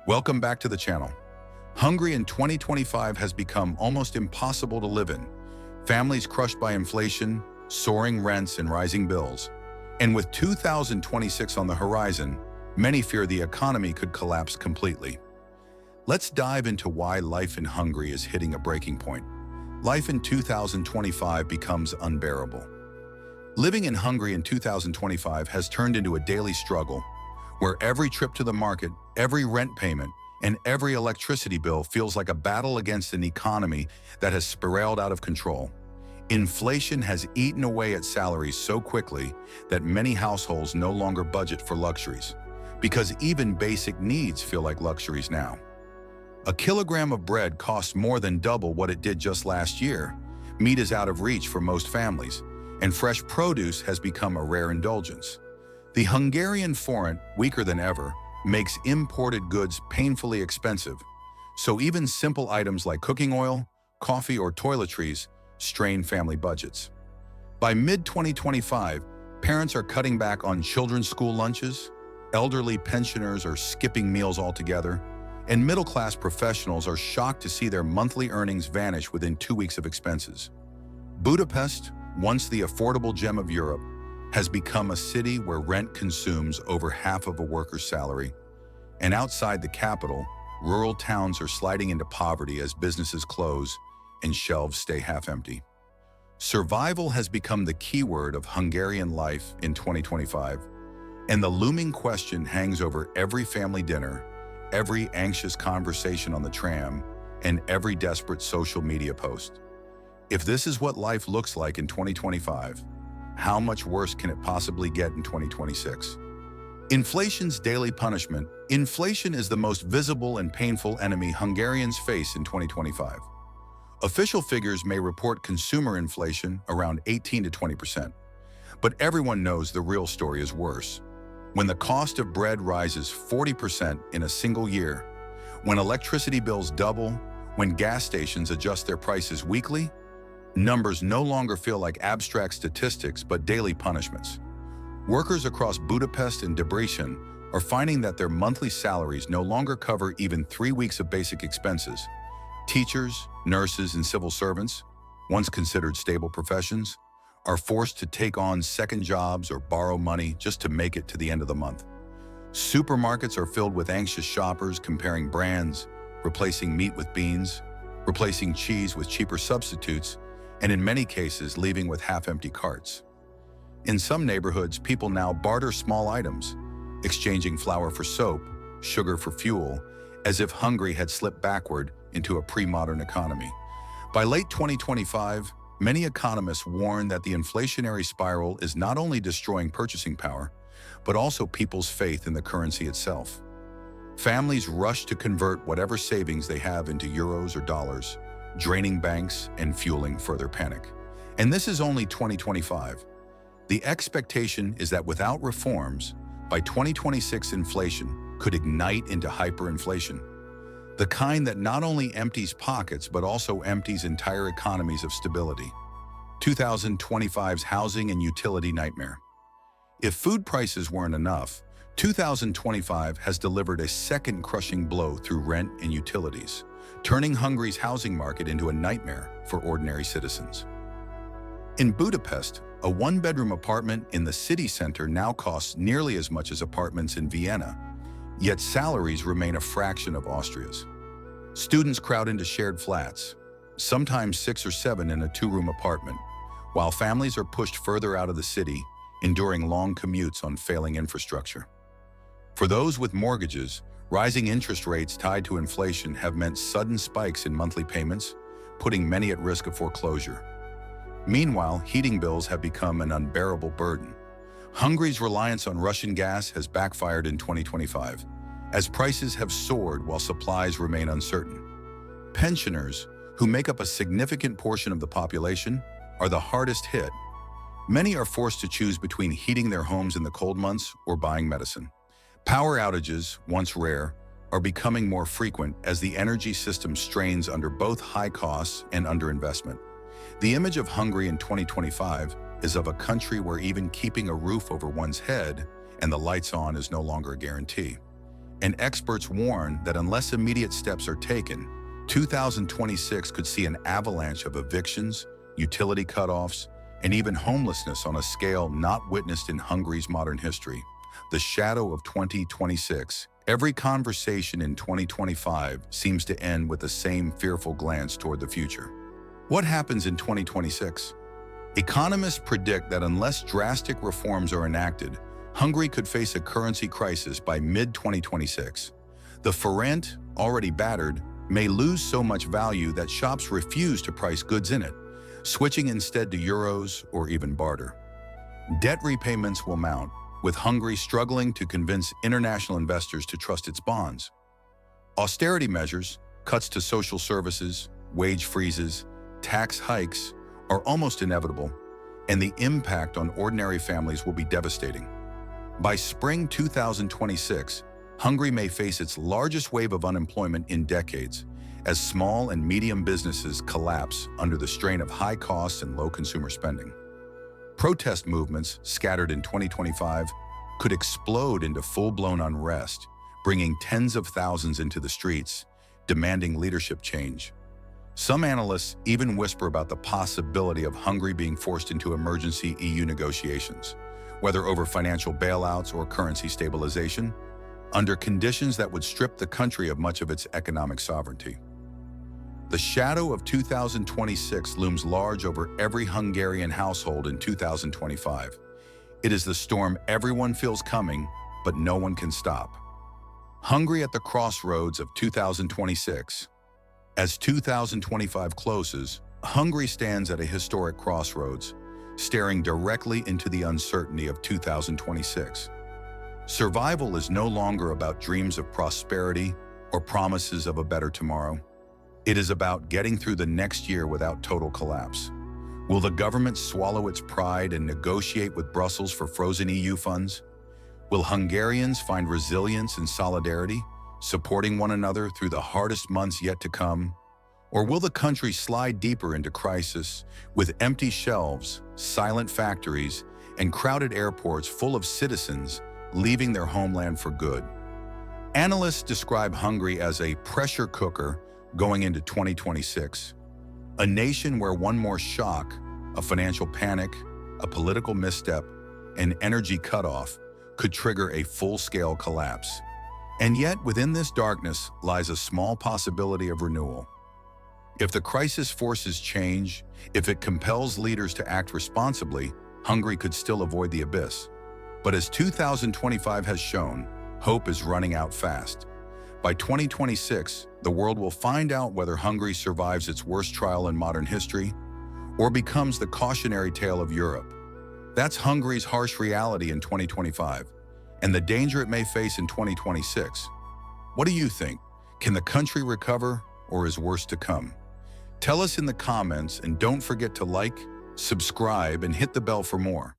Welcome back to the channel. Hungary in 2025 has become almost impossible to live in. Families crushed by inflation, soaring rents and rising bills. And with 2026 on the horizon, many fear the economy could collapse completely. Let's dive into why life in Hungary is hitting a breaking point. Life in 2025 becomes unbearable. Living in Hungary in 2025 has turned into a daily struggle, where every trip to the market, every rent payment, and every electricity bill feels like a battle against an economy that has spiraled out of control. Inflation has eaten away at salaries so quickly that many households no longer budget for luxuries, because even basic needs feel like luxuries now. A kilogram of bread costs more than double what it did just last year. Meat is out of reach for most families, and fresh produce has become a rare indulgence. The Hungarian forint, weaker than ever, makes imported goods painfully expensive, so even simple items like cooking oil, coffee, or toiletries strain family budgets. By mid-2025, parents are cutting back on children's school lunches, elderly pensioners are skipping meals altogether, and middle-class professionals are shocked to see their monthly earnings vanish within 2 weeks of expenses. Budapest, once the affordable gem of Europe, has become a city where rent consumes over half of a worker's salary. And outside the capital, rural towns are sliding into poverty as businesses close and shelves stay half empty. Survival has become the keyword of Hungarian life in 2025, and the looming question hangs over every family dinner, every anxious conversation on the tram, and every desperate social media post. If this is what life looks like in 2025, how much worse can it possibly get in 2026? Inflation's daily punishment. Inflation is the most visible and painful enemy Hungarians face in 2025. Official figures may report consumer inflation around 18 to 20%, but everyone knows the real story is worse. When the cost of bread rises 40% in a single year, when electricity bills double, when gas stations adjust their prices weekly, numbers no longer feel like abstract statistics but daily punishments. Workers across Budapest and Debrecen are finding that their monthly salaries no longer cover even 3 weeks of basic expenses. Teachers, nurses, and civil servants, once considered stable professions, are forced to take on second jobs or borrow money just to make it to the end of the month. Supermarkets are filled with anxious shoppers comparing brands, replacing meat with beans, replacing cheese with cheaper substitutes, and in many cases leaving with half-empty carts. In some neighborhoods, people now barter small items, exchanging flour for soap, sugar for fuel, as if Hungary had slipped backward into a pre-modern economy. By late 2025, many economists warn that the inflationary spiral is not only destroying purchasing power, but also people's faith in the currency itself. Families rush to convert whatever savings they have into euros or dollars, draining banks and fueling further panic. And this is only 2025. The expectation is that without reforms, by 2026 inflation could ignite into hyperinflation, the kind that not only empties pockets but also empties entire economies of stability. 2025's housing and utility nightmare. If food prices weren't enough, 2025 has delivered a second crushing blow through rent and utilities, turning Hungary's housing market into a nightmare for ordinary citizens. In Budapest, a one-bedroom apartment in the city center now costs nearly as much as apartments in Vienna, yet salaries remain a fraction of Austria's. Students crowd into shared flats, sometimes 6 or 7 in a 2-room apartment, while families are pushed further out of the city, enduring long commutes on failing infrastructure. For those with mortgages, rising interest rates tied to inflation have meant sudden spikes in monthly payments, putting many at risk of foreclosure. Meanwhile, heating bills have become an unbearable burden. Hungary's reliance on Russian gas has backfired in 2025, as prices have soared while supplies remain uncertain. Pensioners, who make up a significant portion of the population, are the hardest hit. Many are forced to choose between heating their homes in the cold months or buying medicine. Power outages, once rare, are becoming more frequent as the energy system strains under both high costs and underinvestment. The image of Hungary in 2025 is of a country where even keeping a roof over one's head and the lights on is no longer a guarantee. and experts warn that unless immediate steps are taken, 2026 could see an avalanche of evictions, utility cutoffs, and even homelessness on a scale not witnessed in Hungary's modern history. The shadow of 2026. Every conversation in 2025 seems to end with the same fearful glance toward the future. What happens in 2026? Economists predict that unless drastic reforms are enacted, Hungary could face a currency crisis by mid-2026. The forint, already battered, may lose so much value that shops refuse to price goods in it, switching instead to euros or even barter. Debt repayments will mount, with Hungary struggling to convince international investors to trust its bonds. Austerity measures, cuts to social services, wage freezes, tax hikes are almost inevitable, and the impact on ordinary families will be devastating. By spring 2026, Hungary may face its largest wave of unemployment in decades, as small and medium businesses collapse under the strain of high costs and low consumer spending. Protest movements, scattered in 2025, could explode into full-blown unrest, bringing tens of thousands into the streets, demanding leadership change. Some analysts even whisper about the possibility of Hungary being forced into emergency EU negotiations, whether over financial bailouts or currency stabilization, under conditions that would strip the country of much of its economic sovereignty. The shadow of 2026 looms large over every Hungarian household in 2025. It is the storm everyone feels coming, but no one can stop. Hungary at the crossroads of 2026. As 2025 closes, Hungary stands at a historic crossroads, staring directly into the uncertainty of 2026. Survival is no longer about dreams of prosperity or promises of a better tomorrow. It is about getting through the next year without total collapse. Will the government swallow its pride and negotiate with Brussels for frozen EU funds? Will Hungarians find resilience and solidarity, supporting one another through the hardest months yet to come? Or will the country slide deeper into crisis, with empty shelves, silent factories, and crowded airports full of citizens leaving their homeland for good? Analysts describe Hungary as a pressure cooker going into 2026, a nation where one more shock, a financial panic, a political misstep, an energy cutoff could trigger a full-scale collapse. And yet, within this darkness lies a small possibility of renewal. If the crisis forces change, if it compels leaders to act responsibly, Hungary could still avoid the abyss. But as 2025 has shown, hope is running out fast. By 2026, the world will find out whether Hungary survives its worst trial in modern history or becomes the cautionary tale of Europe. That's Hungary's harsh reality in 2025, and the danger it may face in 2026. What do you think? Can the country recover, or is worse to come? Tell us in the comments, and don't forget to like, subscribe, and hit the bell for more.